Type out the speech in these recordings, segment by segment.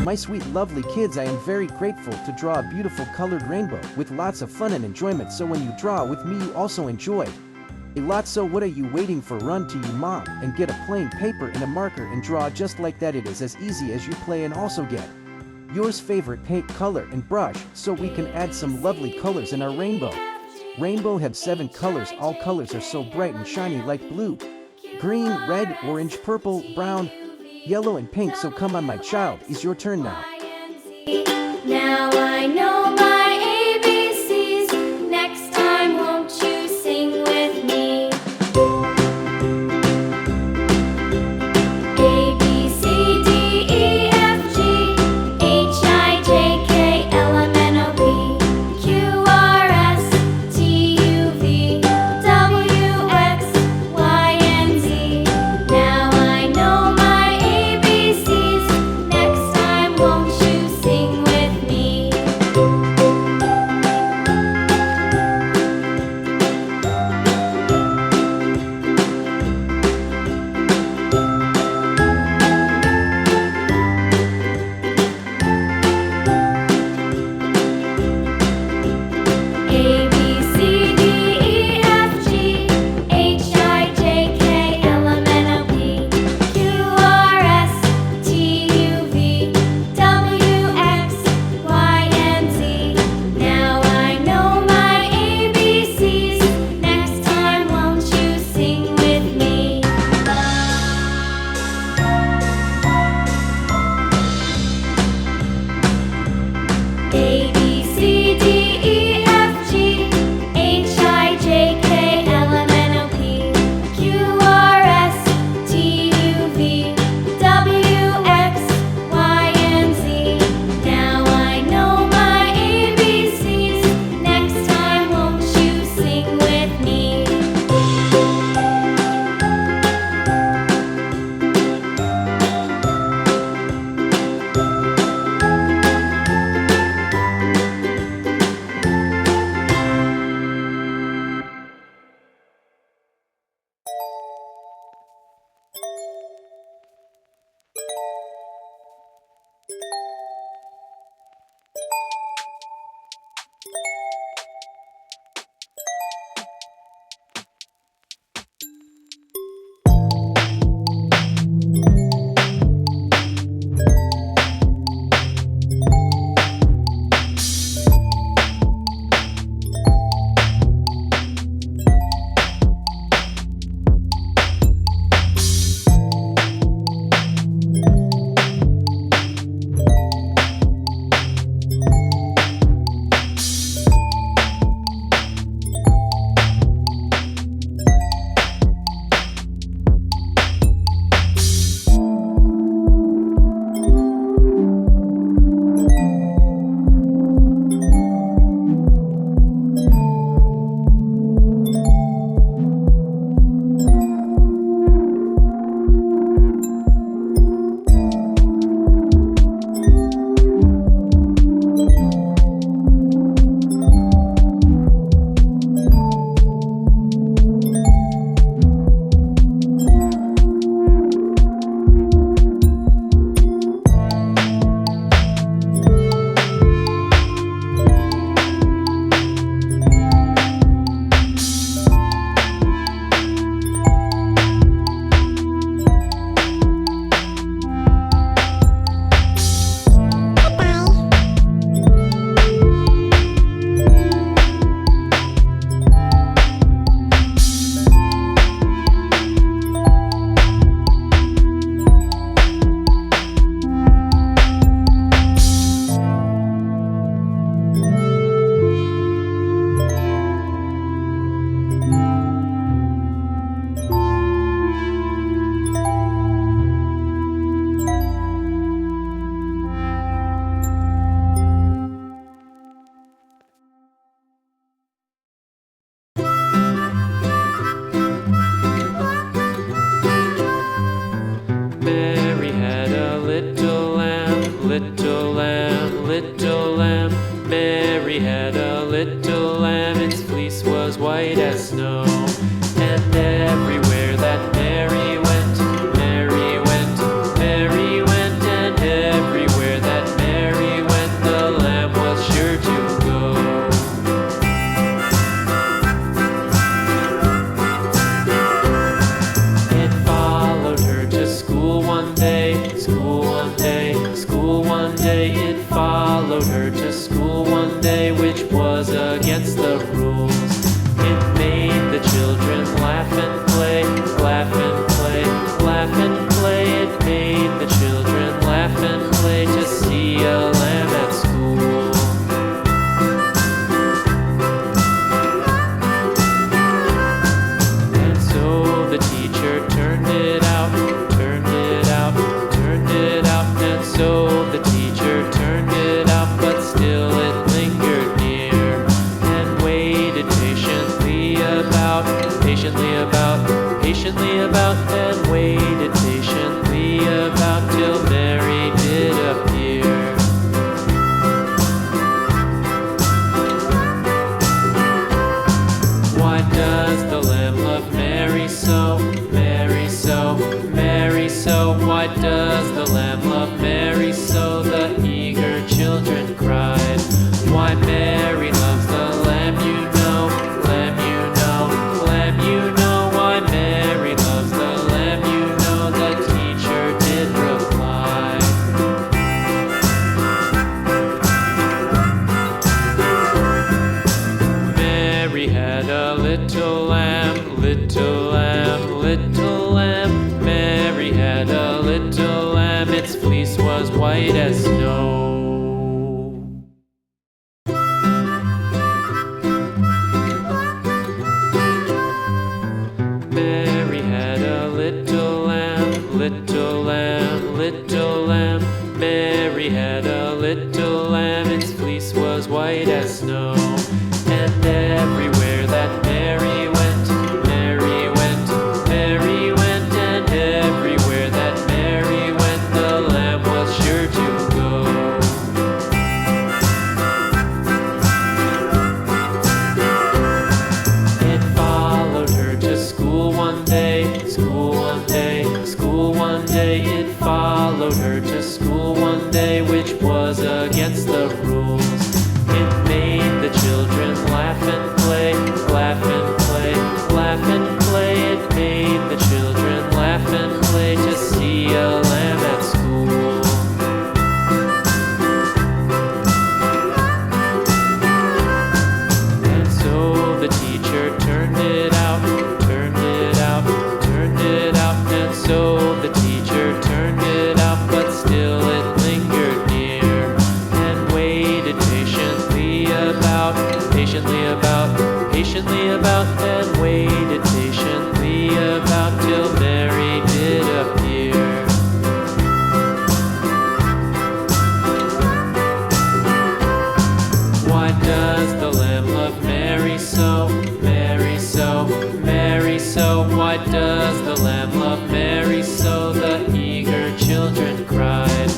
My sweet lovely kids, I am very grateful to draw a beautiful colored rainbow with lots of fun and enjoyment, so when you draw with me you also enjoy a lot. So what are you waiting for? Run to your mom and get a plain paper and a marker and draw just like that. It is as easy as you play, and also get yours favorite paint color and brush so we can add some lovely colors in our rainbow. Rainbow have 7 colors. All colors are so bright and shiny like blue, green, red, orange, purple, brown, yellow and pink. So come on my child, it's your turn now. Now I know my ABCs. Next time won't you sing with me? A, B, C, D, E, F, G, H, I, J, K, L, M, N, O, P, Q, R, S, T, U, V, W, X, Y, and Z. Now I know my ABCs. Next time won't you sing with me? about, and waited patiently about till Mary did appear. Why does the Lamb love Mary so? Mary so, Mary so. Why does the Lamb love Mary so? The eager children cried. Why Mary loves the Lamb, you know, Lamb, you know, Lamb, you know. Why Mary loves the Lamb, you know, the teacher did reply. Mary had a little lamb, little lamb, little lamb. Mary had a little lamb, its fleece was white as snow. Mary had a little lamb, little lamb, little lamb. Mary had a little lamb, its fleece was white as snow. And everywhere that Mary went, Mary went, Mary went. And everywhere that Mary went, the lamb was sure to go. It followed her to school one day, school one day, school one day. It followed her to school one day, which was against the rules. It made the children laugh and play, laugh and play, laugh and play. It made the children laugh and play to see a lamb at school. And so the teacher turned it out, turned it out, turned it out. And so the teacher turned it out, but still it lingered near and waited patiently about, patiently about, patiently about, and waited patiently about till Mary did appear. Why does the Lamb love Mary so? Mary so, Mary so. Why does the Lamb love Mary so? The eager children cried.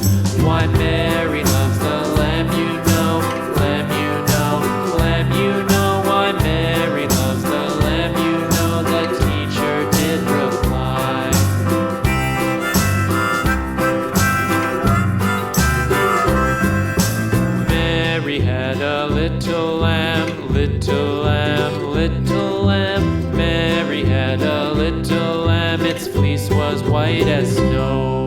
Why Mary loves the Lamb, you know, Lamb, you know, Lamb, you know. Why Mary loves the Lamb, you know, the teacher did reply. Mary had a little lamb, little lamb, little lamb. Mary had a little lamb, its fleece was white as snow.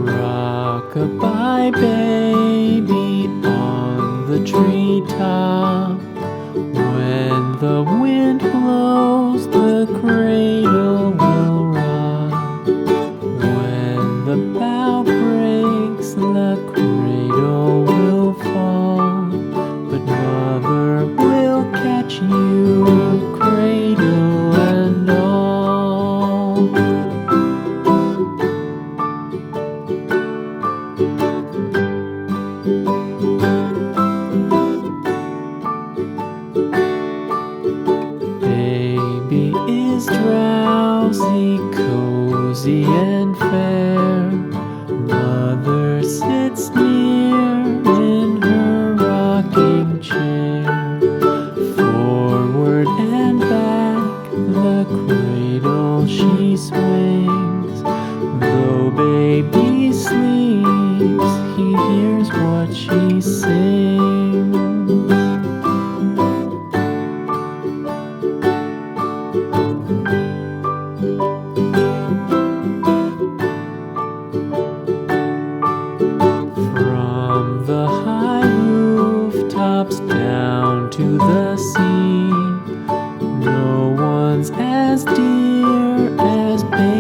Rock-a-bye baby on the treetop. When the wind blows, the cradle will rock. When the bough breaks, the cradle will fall. But mother will catch you, cradle and all. Baby is drowsy, cozy and fair. Mother sits near in her rocking chair. Forward and back, the cradle she swings. Though baby sleeps, he hears what she sings. From the high rooftops down to the sea, no one's as dear as baby.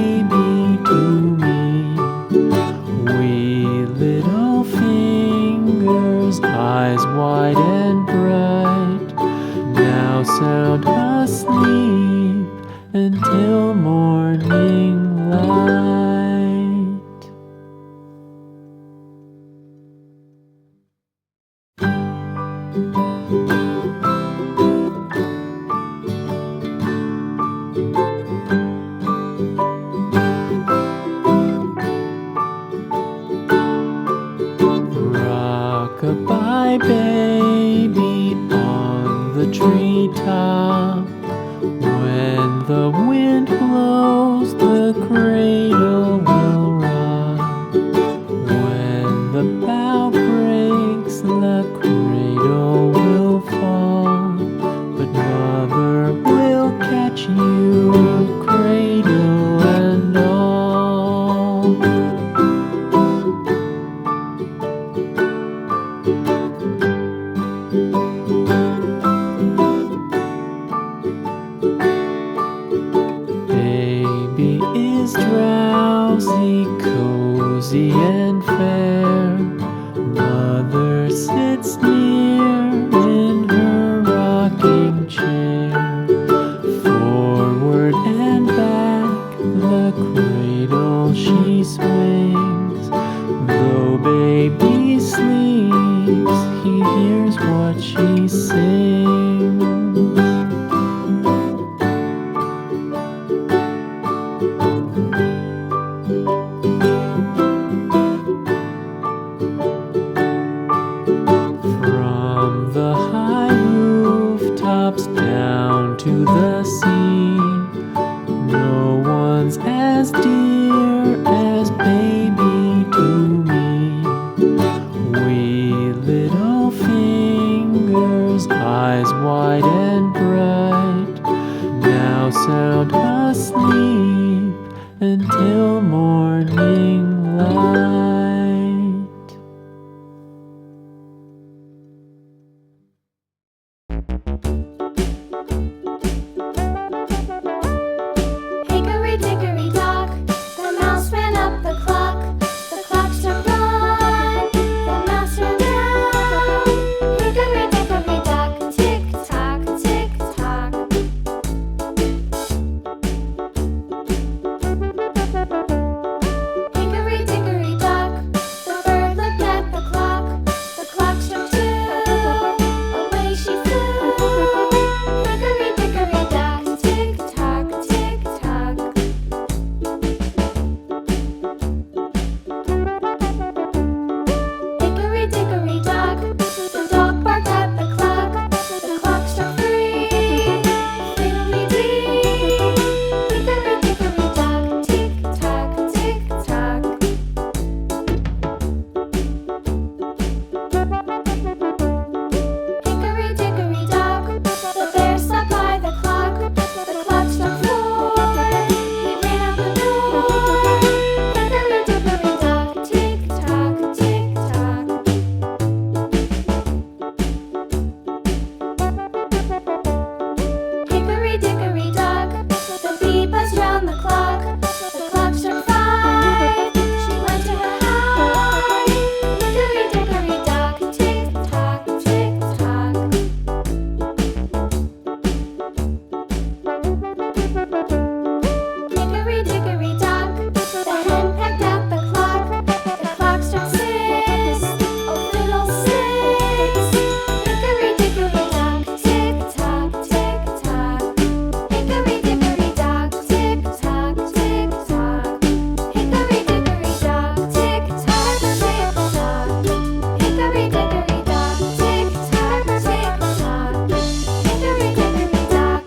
is drowsy, cozy and fair. Mother sits near in her rocking chair. Forward and back the cradle she swings. Though baby sleeps, he hears what she sings. From the high rooftops down to the sea, no one's as dear as baby to me. Wee little fingers, eyes wide and bright, now sound asleep until morning light. Hickory dickory dock, the mouse ran up the clock. The clock struck one, the mouse ran down. Hickory dickory dock, tick tock, tick tock. Hickory dickory dock, the bird looked at the clock. The clock struck two, away she flew. Hickory dickory dock, tick tock, tick tock. Hickory dickory dock, the dog barked at the clock. The clock struck three, fiddly-dee. Hickory dickory dock, tick tock, tick tock. Hickory dickory dock, the bear sat by the clock. The clock struck four, he ran out the door. Hickory dickory dock, tick tock, tick tock. Hickory dickory dock, the bee buzzed round the clock. The clock struck five, she went to her hive. Hickory dickory dock, tick tock, tick tock. Hickory dickory dock, the hen pecked at the clock. The clock struck six, oh fiddlesticks. Hickory dickory dock, tick tock, tick tock. Hickory dickory dock, tick tock, tick tock. Hickory dickory dock, tick tock, tick tock. Hickory dickory dock, tick tock, tick tock. Hickory dickory dock.